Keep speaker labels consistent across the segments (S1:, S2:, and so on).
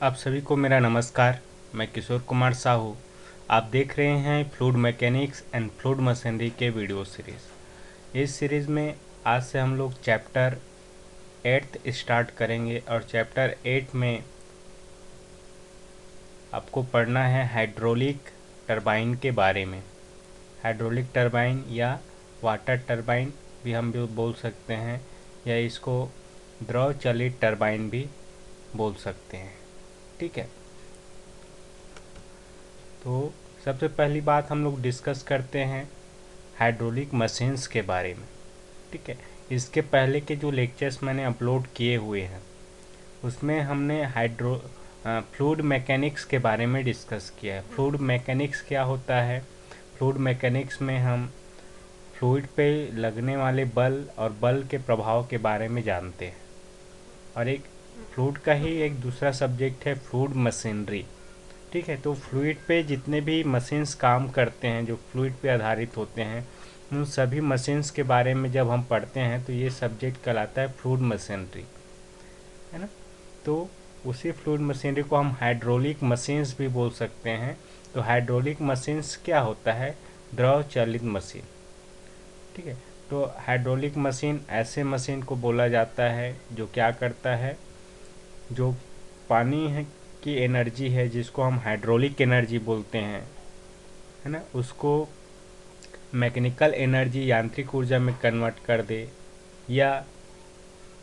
S1: आप सभी को मेरा नमस्कार। मैं किशोर कुमार साहू। आप देख रहे हैं fluid mechanics and fluid machinery के वीडियो सीरीज़। इस सीरीज़ में आज से हम लोग चैप्टर 8 स्टार्ट करेंगे और चैप्टर 8 में आपको पढ़ना है हाइड्रोलिक टरबाइन के बारे में। हाइड्रोलिक टरबाइन या वाटर टरबाइन भी हम भी बोल सकते हैं, या इसको द्रव चलित टरबाइन भी बोल सकते हैं। ठीक है, तो सबसे पहली बात हम लोग डिस्कस करते हैं हाइड्रोलिक मशीन्स के बारे में। ठीक है, इसके पहले के जो लेक्चर्स मैंने अपलोड किए हुए हैं उसमें हमने फ्लूइड मैकेनिक्स के बारे में डिस्कस किया है। फ्लूइड मैकेनिक्स क्या होता है? फ्लूइड मैकेनिक्स में हम फ्लूइड पे लगने वाले बल और बल के प्रभाव के बारे में जानते हैं। और एक फ्लूइड का ही एक दूसरा सब्जेक्ट है फ्लूइड मशीनरी। ठीक है, तो फ्लूइड पे जितने भी मशीन्स काम करते हैं जो फ्लूइड पे आधारित होते हैं, उन सभी मशीन्स के बारे में जब हम पढ़ते हैं तो ये सब्जेक्ट कहलाता है फ्लूइड मशीनरी, है ना। तो उसी फ्लूइड मशीनरी को हम हाइड्रोलिक मशीन्स भी बोल सकते हैं। तो हाइड्रोलिक मशीन्स क्या होता है? द्रव चालित मशीन। ठीक है, तो हाइड्रोलिक मशीन ऐसे मशीन को बोला जाता है जो क्या करता है, जो पानी है की एनर्जी है जिसको हम हाइड्रोलिक एनर्जी बोलते हैं, है ना, उसको मैकेनिकल एनर्जी यांत्रिक ऊर्जा में कन्वर्ट कर दे, या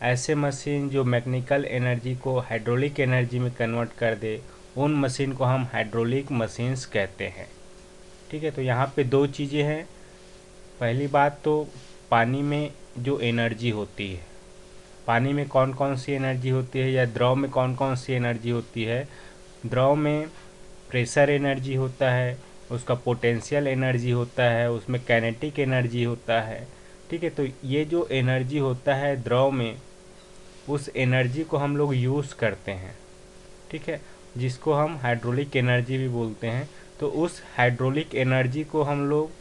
S1: ऐसे मशीन जो मैकेनिकल एनर्जी को हाइड्रोलिक एनर्जी में कन्वर्ट कर दे, उन मशीन को हम हाइड्रोलिक मशीन्स कहते हैं। ठीक है, तो यहाँ पे दो चीज़ें हैं। पहली बात तो पानी में जो एनर्जी होती है, पानी में कौन कौन सी एनर्जी होती है या द्रव में कौन कौन सी एनर्जी होती है। द्रव में प्रेशर एनर्जी होता है, उसका पोटेंशियल एनर्जी होता है, उसमें काइनेटिक एनर्जी होता है। ठीक है, तो ये जो एनर्जी होता है द्रव में, उस एनर्जी को हम लोग यूज़ करते हैं। ठीक है, जिसको हम हाइड्रोलिक एनर्जी भी बोलते हैं। तो उस हाइड्रोलिक एनर्जी को हम लोग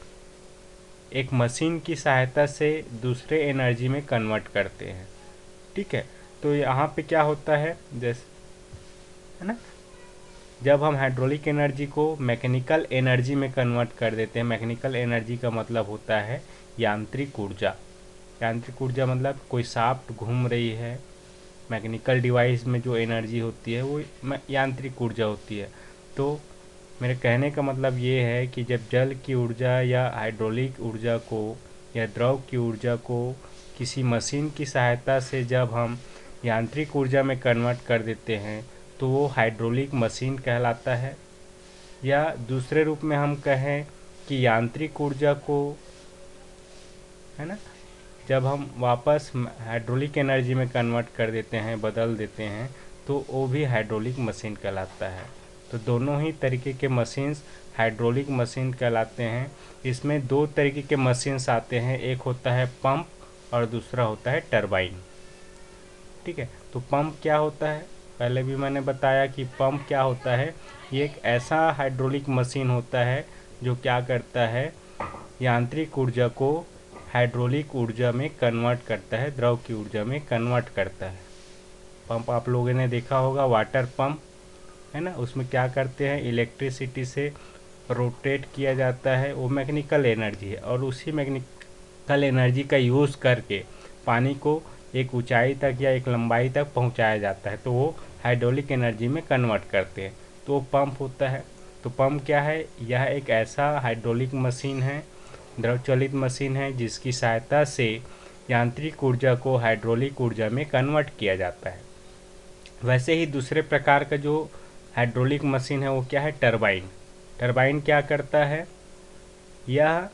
S1: एक मशीन की सहायता से दूसरे एनर्जी में कन्वर्ट करते हैं। ठीक है, तो यहाँ पे क्या होता है, जैसे, है ना, जब हम हाइड्रोलिक एनर्जी को मैकेनिकल एनर्जी में कन्वर्ट कर देते हैं, मैकेनिकल एनर्जी का मतलब होता है यांत्रिक ऊर्जा। यांत्रिक ऊर्जा मतलब कोई शाफ्ट घूम रही है, मैकेनिकल डिवाइस में जो एनर्जी होती है वो यांत्रिक ऊर्जा होती है। तो मेरे कहने का मतलब ये है कि जब जल की ऊर्जा या हाइड्रोलिक ऊर्जा को या द्रव की ऊर्जा को किसी मशीन की सहायता से जब हम यांत्रिक ऊर्जा में कन्वर्ट कर देते हैं तो वो हाइड्रोलिक मशीन कहलाता है। या दूसरे रूप में हम कहें कि यांत्रिक ऊर्जा को, है ना, जब हम वापस हाइड्रोलिक एनर्जी में कन्वर्ट कर देते हैं, बदल देते हैं, तो वो भी हाइड्रोलिक मशीन कहलाता है। तो दोनों ही तरीके के मशीन्स हाइड्रोलिक मशीन कहलाते हैं। इसमें दो तरीके के मशीन्स आते हैं, एक होता है पंप और दूसरा होता है टरबाइन। ठीक है, तो पंप क्या होता है? पहले भी मैंने बताया कि पंप क्या होता है। ये एक ऐसा हाइड्रोलिक मशीन होता है जो क्या करता है, यांत्रिक ऊर्जा को हाइड्रोलिक ऊर्जा में कन्वर्ट करता है, द्रव की ऊर्जा में कन्वर्ट करता है। पंप आप लोगों ने देखा होगा, वाटर पंप, है ना, उसमें क्या करते हैं, इलेक्ट्रिसिटी से रोटेट किया जाता है, वो मैकेनिकल एनर्जी है, और उसी मैकेनिकल एनर्जी का यूज़ करके पानी को एक ऊंचाई तक या एक लंबाई तक पहुंचाया जाता है, तो वो हाइड्रोलिक एनर्जी में कन्वर्ट करते हैं, तो वो पंप होता है। तो पंप क्या है? यह एक ऐसा हाइड्रोलिक मशीन है, द्रव चलित मशीन है, जिसकी सहायता से यांत्रिक ऊर्जा को हाइड्रोलिक ऊर्जा में कन्वर्ट किया जाता है। वैसे ही दूसरे प्रकार का जो हाइड्रोलिक मशीन है वो क्या है? टरबाइन। टरबाइन क्या करता है? यह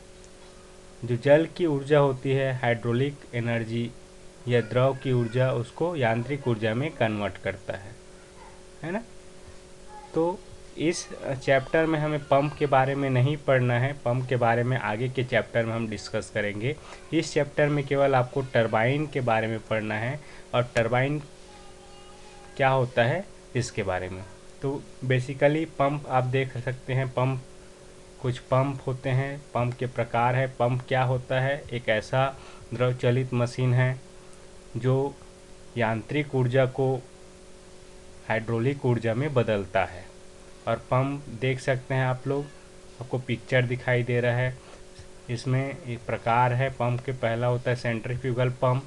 S1: जो जल की ऊर्जा होती है, हाइड्रोलिक एनर्जी या द्रव की ऊर्जा, उसको यांत्रिक ऊर्जा में कन्वर्ट करता है ना। तो इस चैप्टर में हमें पंप के बारे में नहीं पढ़ना है, पंप के बारे में आगे के चैप्टर में हम डिस्कस करेंगे। इस चैप्टर में केवल आपको टरबाइन के बारे में पढ़ना है और टरबाइन क्या होता है इसके बारे में। तो बेसिकली पंप आप देख सकते हैं, पंप, कुछ पंप होते हैं, पंप के प्रकार है। पंप क्या होता है? एक ऐसा द्रव चलित मशीन है जो यांत्रिक ऊर्जा को हाइड्रोलिक ऊर्जा में बदलता है। और पंप देख सकते हैं आप लोग, आपको पिक्चर दिखाई दे रहा है। इसमें एक प्रकार है पंप के, पहला होता है सेंट्रीफ्यूगल पंप,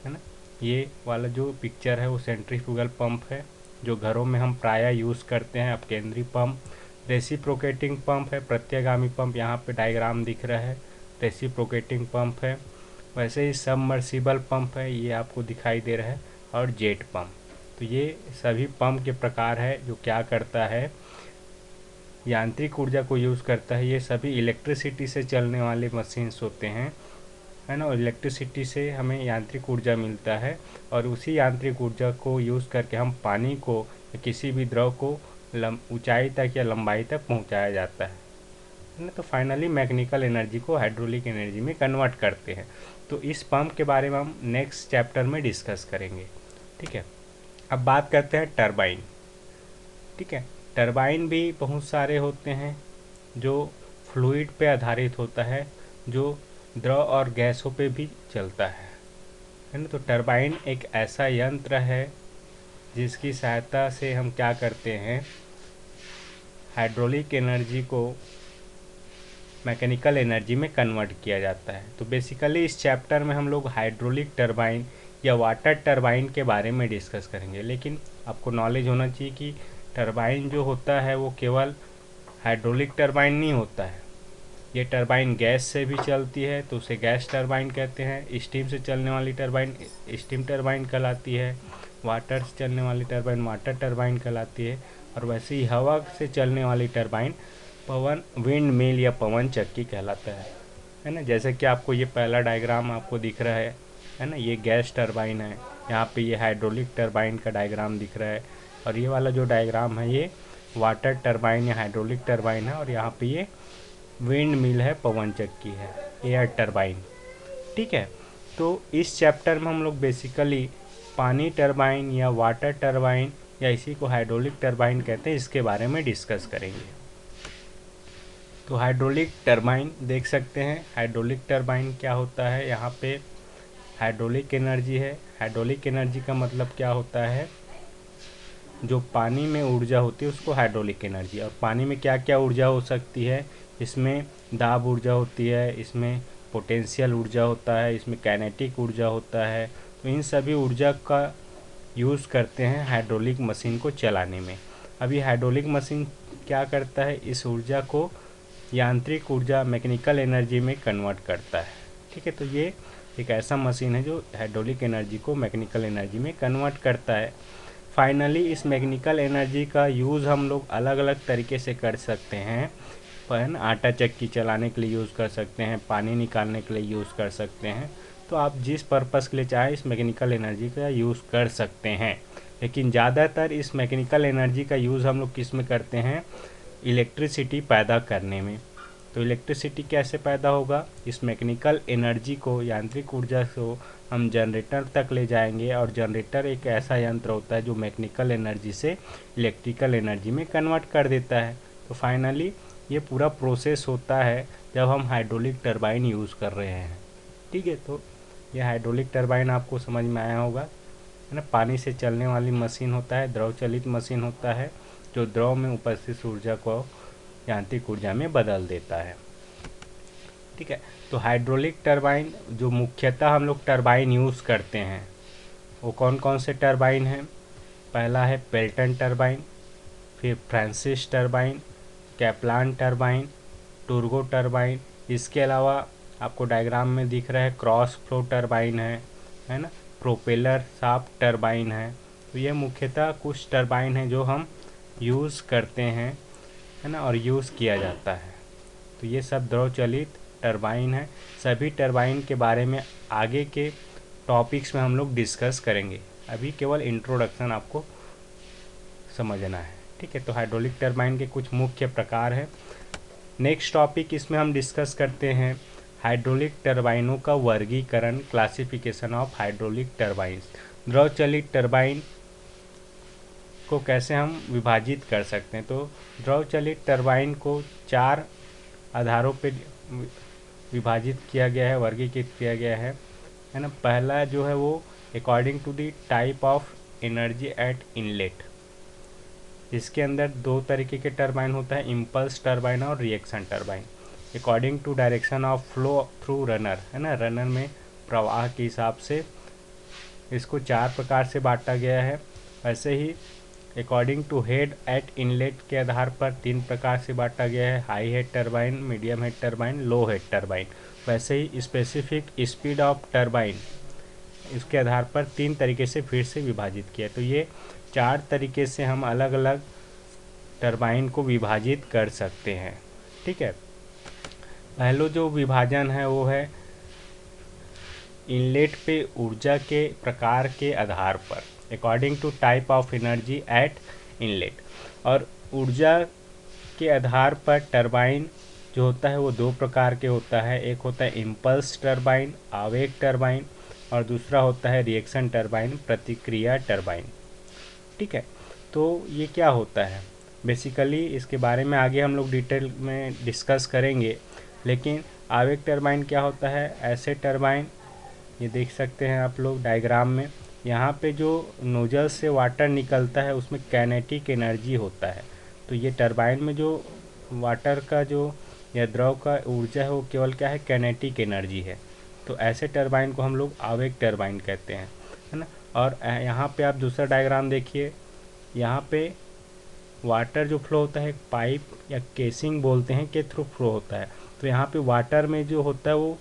S1: है ना। ये वाला जो पिक्चर है वो सेंट्रीफ्यूगल पंप है, जो घरों में हम प्रायः यूज़ करते हैं। अपकेंद्री पंप, रेसिप्रोकेटिंग पंप है, प्रत्यागामी पंप यहाँ पे डायग्राम दिख रहा है, रेसिप्रोकेटिंग पंप है। वैसे ही सबमर्सिबल पंप है, ये आपको दिखाई दे रहा है, और जेट पंप। तो ये सभी पंप के प्रकार है जो क्या करता है, यांत्रिक ऊर्जा को यूज़ करता है। ये सभी इलेक्ट्रिसिटी से चलने वाले मशीन्स होते हैं, है ना। और इलेक्ट्रिसिटी से हमें यांत्रिक ऊर्जा मिलता है, और उसी यांत्रिक ऊर्जा को यूज़ करके हम पानी को या किसी भी द्रव को ऊंचाई तक या लंबाई तक पहुंचाया जाता है ना। तो फाइनली मैकेनिकल एनर्जी को हाइड्रोलिक एनर्जी में कन्वर्ट करते हैं। तो इस पंप के बारे में हम नेक्स्ट चैप्टर में डिस्कस करेंगे, ठीक है। अब बात करते हैं टरबाइन, ठीक है। टरबाइन भी बहुत सारे होते हैं जो फ्लूइड पे आधारित होता है, जो द्रव और गैसों पे भी चलता है ना। तो टरबाइन एक ऐसा यंत्र है जिसकी सहायता से हम क्या करते हैं, हाइड्रोलिक एनर्जी को मैकेनिकल एनर्जी में कन्वर्ट किया जाता है। तो बेसिकली इस चैप्टर में हम लोग हाइड्रोलिक टरबाइन या वाटर टरबाइन के बारे में डिस्कस करेंगे। लेकिन आपको नॉलेज होना चाहिए कि टरबाइन जो होता है वो केवल हाइड्रोलिक टरबाइन नहीं होता है। ये टरबाइन गैस से भी चलती है तो उसे गैस टरबाइन कहते हैं। स्टीम से चलने वाली टरबाइन स्टीम टरबाइन कहलाती है। वाटर से चलने वाली टरबाइन वाटर टरबाइन कहलाती है। और वैसे ही हवा से चलने वाली टरबाइन पवन विंड मिल या पवन चक्की कहलाता है ना। जैसे कि आपको ये पहला डायग्राम आपको दिख रहा है ना, ये गैस टरबाइन है। यहाँ पे ये हाइड्रोलिक टरबाइन का डायग्राम दिख रहा है, और ये वाला जो डायग्राम है ये वाटर टरबाइन या हाइड्रोलिक टरबाइन है, और यहाँ पे ये विंड मिल है, पवन चक्की है, एयर टरबाइन, ठीक है। तो इस चैप्टर में हम लोग बेसिकली पानी टरबाइन या वाटर टरबाइन या इसी को हाइड्रोलिक टरबाइन कहते हैं, इसके बारे में डिस्कस करेंगे। तो हाइड्रोलिक टरबाइन देख सकते हैं, हाइड्रोलिक टरबाइन क्या होता है। यहाँ पे हाइड्रोलिक एनर्जी है। हाइड्रोलिक एनर्जी का मतलब क्या होता है, जो पानी में ऊर्जा होती है उसको हाइड्रोलिक एनर्जी। और पानी में क्या क्या ऊर्जा हो सकती है, इसमें दाब ऊर्जा होती है, इसमें पोटेंशियल ऊर्जा होता है, इसमें काइनेटिक ऊर्जा होता है। तो इन सभी ऊर्जा का यूज़ करते हैं हाइड्रोलिक मशीन को चलाने में। अभी हाइड्रोलिक मशीन क्या करता है, इस ऊर्जा को यांत्रिक ऊर्जा मैकेनिकल एनर्जी में कन्वर्ट करता है, ठीक है। तो ये एक ऐसा मशीन है जो हाइड्रोलिक एनर्जी को मैकेनिकल एनर्जी में कन्वर्ट करता है। फाइनली इस मैकेनिकल एनर्जी का यूज़ हम लोग अलग अलग तरीके से कर सकते हैं। पर आटा चक्की चलाने के लिए यूज़ कर सकते हैं, पानी निकालने के लिए यूज़ कर सकते हैं। तो आप जिस पर्पज़ के लिए चाहे इस मैकेनिकल एनर्जी का यूज़ कर सकते हैं। लेकिन ज़्यादातर इस मैकेनिकल एनर्जी का यूज़ हम लोग किस में करते हैं, इलेक्ट्रिसिटी पैदा करने में। तो इलेक्ट्रिसिटी कैसे पैदा होगा, इस मैकेनिकल एनर्जी को, यांत्रिक ऊर्जा को हम जनरेटर तक ले जाएंगे, और जनरेटर एक ऐसा यंत्र होता है जो मैकेनिकल एनर्जी से इलेक्ट्रिकल एनर्जी में कन्वर्ट कर देता है। तो फाइनली ये पूरा प्रोसेस होता है जब हम हाइड्रोलिक टरबाइन यूज़ कर रहे हैं, ठीक है। तो ये हाइड्रोलिक टरबाइन आपको समझ में आया होगा, है ना। पानी से चलने वाली मशीन होता है, द्रव चलित मशीन होता है, जो द्रव में उपस्थित ऊर्जा को यांत्रिक ऊर्जा में बदल देता है, ठीक है। तो हाइड्रोलिक टरबाइन जो मुख्यतः हम लोग टरबाइन यूज़ करते हैं वो कौन कौन से टरबाइन हैं, पहला है पेल्टन टरबाइन, फिर Francis turbine, Kaplan turbine, Turgo turbine. इसके अलावा आपको डायग्राम में दिख रहा है क्रॉस फ्लो टरबाइन है ना, प्रोपेलर शाफ्ट टरबाइन है। तो ये मुख्यतः कुछ टरबाइन है जो हम यूज़ करते हैं, है ना, और यूज़ किया जाता है। तो ये सब द्रव चलित टरबाइन है। सभी टरबाइन के बारे में आगे के टॉपिक्स में हम लोग डिस्कस करेंगे, अभी केवल इंट्रोडक्शन आपको समझना है, ठीक है। तो हाइड्रोलिक टरबाइन के कुछ मुख्य प्रकार हैं। नेक्स्ट टॉपिक इसमें हम डिस्कस करते हैं हाइड्रोलिक टरबाइनों का वर्गीकरण, क्लासिफिकेशन ऑफ हाइड्रोलिक टरबाइंस। द्रव चलित टरबाइन को कैसे हम विभाजित कर सकते हैं। तो द्रव चलित टरबाइन को 4 आधारों पे विभाजित किया गया है, वर्गीकृत किया गया है ना। पहला जो है वो according to the type of energy at inlet, इसके अंदर दो तरीके के टरबाइन होता है, इम्पल्स टरबाइन और reaction turbine. According to direction of flow through runner, है ना, रनर में प्रवाह के हिसाब से इसको 4 प्रकार से बांटा गया है। वैसे ही according to head at inlet के आधार पर 3 प्रकार से बांटा गया है, high head turbine, medium head turbine, low head turbine. वैसे ही स्पेसिफिक स्पीड ऑफ टरबाइन, इसके आधार पर 3 तरीके से फिर से विभाजित किया। तो ये 4 तरीके से हम अलग अलग टरबाइन को विभाजित कर सकते हैं। ठीक है, पहला जो विभाजन है वो है इनलेट पे ऊर्जा के प्रकार के आधार पर, according to type of energy at inlet. और ऊर्जा के आधार पर टरबाइन जो होता है वो 2 प्रकार के होता है, एक होता है इम्पल्स टरबाइन, आवेग टरबाइन, और दूसरा होता है रिएक्शन टरबाइन, प्रतिक्रिया टरबाइन। ठीक है, तो ये क्या होता है बेसिकली, इसके बारे में आगे हम लोग डिटेल में डिस्कस करेंगे। लेकिन आवेग टरबाइन क्या होता है, ऐसे टरबाइन, ये देख सकते हैं आप लोग डायग्राम में, यहाँ पे जो नोजल से वाटर निकलता है उसमें काइनेटिक एनर्जी होता है। तो ये टरबाइन में जो वाटर का जो या द्रव का ऊर्जा है वो केवल क्या है, काइनेटिक एनर्जी है। तो ऐसे टरबाइन को हम लोग आवेग टरबाइन कहते हैं, है ना। और यहाँ पे आप दूसरा डायग्राम देखिए, यहाँ पे वाटर जो फ्लो होता है पाइप या केसिंग बोलते हैं के थ्रू फ्लो होता है। तो यहाँ पे वाटर में जो होता है वो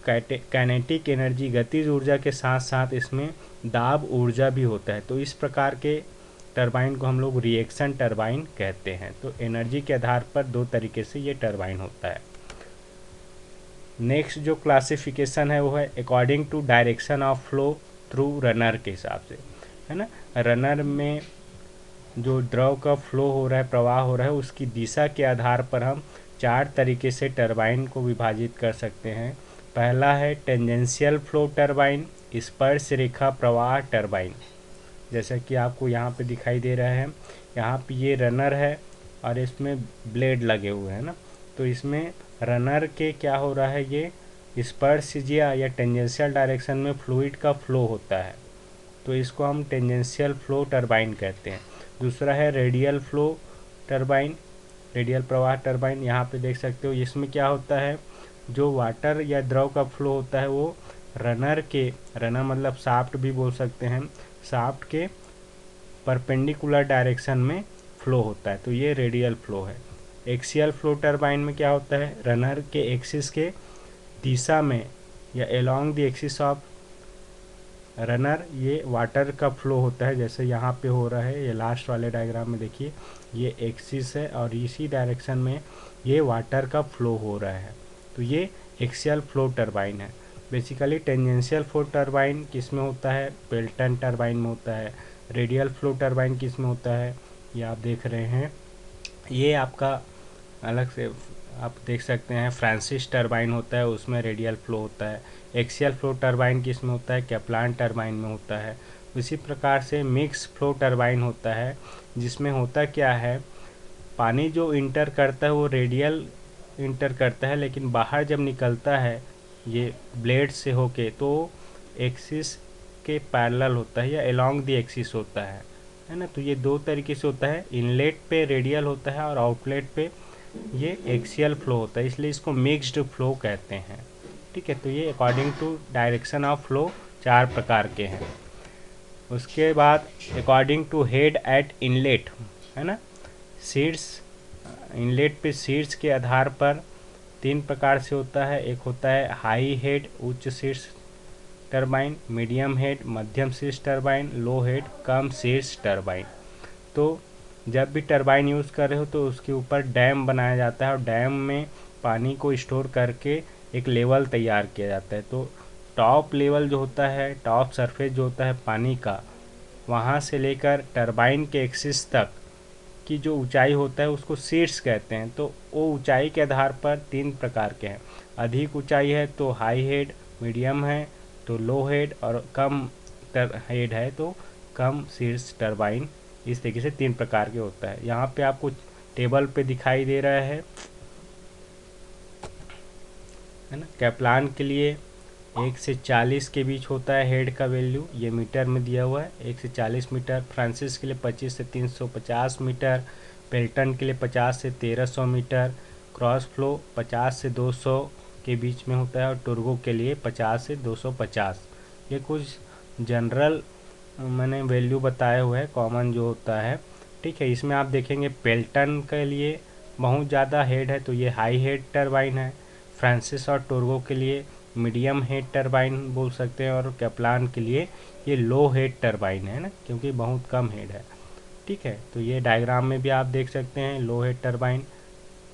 S1: काइनेटिक एनर्जी, गतिज ऊर्जा के साथ साथ इसमें दाब ऊर्जा भी होता है। तो इस प्रकार के टरबाइन को हम लोग रिएक्शन टरबाइन कहते हैं। तो एनर्जी के आधार पर 2 तरीके से ये टरबाइन होता है। नेक्स्ट जो क्लासिफिकेशन है वो है according to direction of flow through runner के हिसाब से, है ना। रनर में जो द्रव का फ्लो हो रहा है, प्रवाह हो रहा है, उसकी दिशा के आधार पर हम 4 तरीके से टरबाइन को विभाजित कर सकते हैं। पहला है टेंजेंशियल फ्लो टरबाइन, स्पर्श रेखा प्रवाह टरबाइन, जैसा कि आपको यहाँ पे दिखाई दे रहा है। यहाँ पे ये रनर है और इसमें ब्लेड लगे हुए हैं ना। तो इसमें रनर के क्या हो रहा है, ये स्पर्शज्या या टेंजेंशियल डायरेक्शन में फ्लूइड का फ्लो होता है। तो इसको हम टेंजेंशियल फ्लो टरबाइन कहते हैं। दूसरा है रेडियल फ्लो टरबाइन, रेडियल प्रवाह टरबाइन। यहाँ पे देख सकते हो इसमें क्या होता है, जो वाटर या द्रव का फ्लो होता है वो रनर मतलब शाफ्ट भी बोल सकते हैं, शाफ्ट के परपेंडिकुलर डायरेक्शन में फ्लो होता है। तो ये रेडियल फ्लो है। एक्सियल फ्लो टरबाइन में क्या होता है, रनर के एक्सिस के दिशा में या along the axis of runner ये वाटर का फ्लो होता है, जैसे यहाँ पे हो रहा है। ये लास्ट वाले डायग्राम में देखिए, ये एक्सिस है और इसी डायरेक्शन में ये वाटर का फ्लो हो रहा है। तो ये एक्सियल फ्लो टरबाइन है। बेसिकली टेंजेंशियल फ्लो टरबाइन किस में होता है, पेल्टन टरबाइन में होता है। रेडियल फ्लो टरबाइन किस में होता है, ये आप देख रहे हैं, ये आपका अलग से आप देख सकते हैं फ्रांसिस टरबाइन होता है, उसमें रेडियल फ्लो होता है। एक्सियल फ्लो टरबाइन किस में होता है, कैप्लान टरबाइन में होता है। उसी प्रकार से मिक्स फ्लो टरबाइन होता है, जिसमें होता क्या है, पानी जो इंटर करता है वो रेडियल इंटर करता है, लेकिन बाहर जब निकलता है ये ब्लेड से होके तो एक्सिस के पैरेलल होता है या अलोंग द एक्सिस होता है ना। तो ये 2 तरीके से होता है, इनलेट पे रेडियल होता है और आउटलेट पे ये एक्सियल फ्लो होता है, इसलिए इसको मिक्स्ड फ्लो कहते हैं। ठीक है, तो ये according to direction of flow 4 प्रकार के हैं। उसके बाद according to head at inlet, है ना, शीर्ष इनलेट पे शीर्ष के आधार पर 3 प्रकार से होता है। एक होता है हाई हेड उच्च शीर्ष टरबाइन, मीडियम हेड मध्यम शीर्ष टरबाइन, लो हेड कम शीर्ष टरबाइन। तो जब भी टरबाइन यूज़ कर रहे हो तो उसके ऊपर डैम बनाया जाता है और डैम में पानी को स्टोर करके एक लेवल तैयार किया जाता है। तो टॉप लेवल जो होता है, टॉप सरफेस जो होता है पानी का, वहाँ से लेकर टरबाइन के एक्सिस तक की जो ऊंचाई होता है उसको शीर्ष कहते हैं। तो वो ऊंचाई के आधार पर 3 प्रकार के हैं। अधिक ऊंचाई है तो हाई हेड, मीडियम है तो लो हेड, और कम हेड है तो कम शीर्ष टरबाइन। इस तरीके से 3 प्रकार के होता है। यहाँ पे आपको टेबल पे दिखाई दे रहा है ना। कैप्लान के लिए 1 से 40 के बीच होता है हेड का वैल्यू, ये मीटर में दिया हुआ है, 1 से 40 मीटर। फ्रांसिस के लिए 25 से 350 मीटर, पेल्टन के लिए 50 से 1300 मीटर, क्रॉस फ्लो 50 से 200 के बीच में होता है, और टुर्बो के लिए 50 से 250। ये कुछ जनरल मैंने वैल्यू बताए हुए हैं, कॉमन जो होता है, ठीक है। इसमें आप देखेंगे पेल्टन के लिए बहुत ज़्यादा हेड है तो ये हाई हेड टरबाइन है, फ्रांसिस और टुर्बो के लिए मीडियम हेड टरबाइन बोल सकते हैं, और कैप्लान के लिए ये लो हेड टरबाइन है ना, क्योंकि बहुत कम हेड है, ठीक है। तो ये डायग्राम में भी आप देख सकते हैं लो हेड टरबाइन,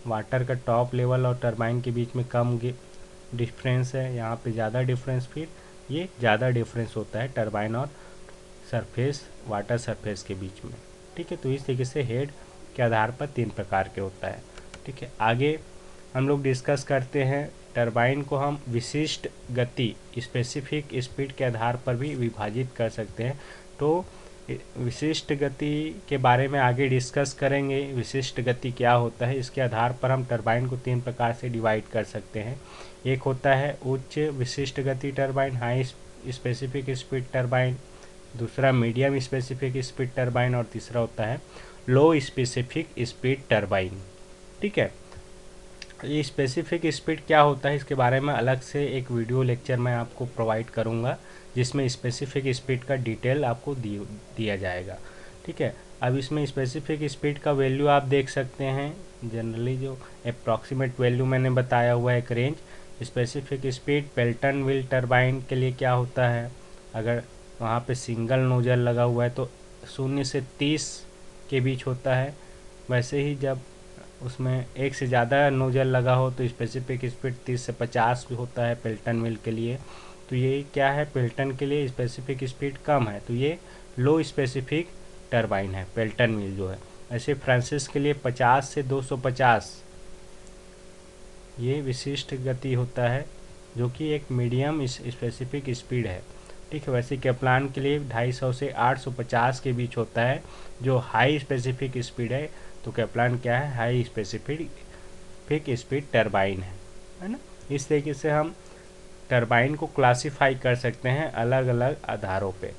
S1: वाटर का टॉप लेवल और टरबाइन के बीच में कम डिफरेंस है, यहाँ पे ज़्यादा डिफरेंस, फिर ये ज़्यादा डिफरेंस होता है टरबाइन और सरफेस वाटर सरफेस के बीच में, ठीक है। तो इस तरीके से हेड के आधार पर 3 प्रकार के होता है, ठीक है। आगे हम लोग डिस्कस करते हैं टरबाइन को हम विशिष्ट गति स्पेसिफिक स्पीड के आधार पर भी विभाजित कर सकते हैं। तो विशिष्ट गति के बारे में आगे डिस्कस करेंगे, विशिष्ट गति क्या होता है, इसके आधार पर हम टरबाइन को 3 प्रकार से डिवाइड कर सकते हैं। एक होता है उच्च विशिष्ट गति turbine, high specific speed turbine, दूसरा मीडियम स्पेसिफिक स्पीड टरबाइन, और तीसरा होता है लो स्पेसिफिक स्पीड टरबाइन, ठीक है। ये स्पेसिफिक स्पीड क्या होता है इसके बारे में अलग से एक वीडियो लेक्चर मैं आपको प्रोवाइड करूँगा, जिसमें स्पेसिफिक स्पीड का डिटेल आपको दिया जाएगा, ठीक है। अब इसमें स्पेसिफिक स्पीड का वैल्यू आप देख सकते हैं, जनरली जो अप्रॉक्सीमेट वैल्यू मैंने बताया हुआ है एक range. Specific speed Pelton wheel turbine के लिए क्या होता है, अगर वहाँ पे सिंगल नोजल लगा हुआ है तो 0 से 30 के बीच होता है। वैसे ही जब उसमें एक से ज़्यादा नोजल लगा हो तो स्पेसिफिक स्पीड 30 से 50 भी होता है पेल्टन व्हील के लिए। तो ये क्या है, पेल्टन के लिए स्पेसिफिक स्पीड कम है, तो ये लो स्पेसिफिक टरबाइन है पेल्टन व्हील जो है। ऐसे फ्रांसिस के लिए 50 से 250 ये विशिष्ट गति होता है, जो कि एक मीडियम स्पेसिफिक स्पीड है, ठीक है। वैसे कैप्लान के लिए 250 से 850 के बीच होता है, जो हाई स्पेसिफिक स्पीड है। तो कैप्लान क्या है, हाई स्पेसिफिक स्पीड टरबाइन है ना। इस तरीके से हम टरबाइन को क्लासिफाई कर सकते हैं अलग अलग आधारों पे,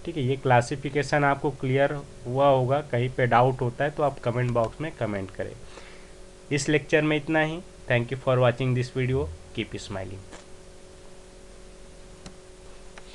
S1: ठीक है। ये क्लासिफिकेशन आपको क्लियर हुआ होगा, कहीं पे डाउट होता है तो आप कमेंट बॉक्स में कमेंट करें। इस लेक्चर में इतना ही। Thank you for watching this video, keep smiling.